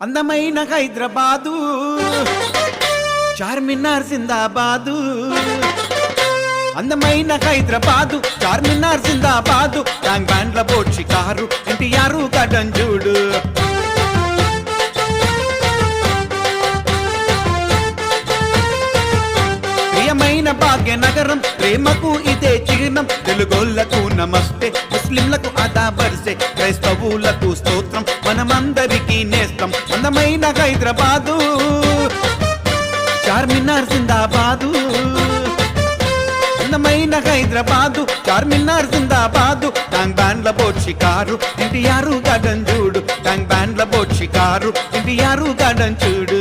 అందమైన హైదరాబాదు చార్మినార్ జిందాబాదు అందమైన Hyderabad Charminar zindabad tank బ్యాండ్ల boat షికారు ఎన్టీఆర్ కడంజూడు ప్రియమైన భాగ్యనగరం ప్రేమకు ఇదే చిహ్నం తెలుగోళ్లకు నమస్తే ముస్లింలకు అదా బర్సే క్రైస్తవులకు స్తోత్రం మనమందరికీ నేస్తం అందమైన హైదరాబాదు చార్మినార్ జిందాబాదు అందమైన హైదరాబాదు చార్మినార్ జిందాబాదు ట్యాంక్ బ్యాండ్ల బోట్ షికారు ఎన్టీఆర్ గడంజూడు ట్యాంక్ బ్యాండ్ల బోట్ షికారు ఎన్టీఆర్ గడంజూడు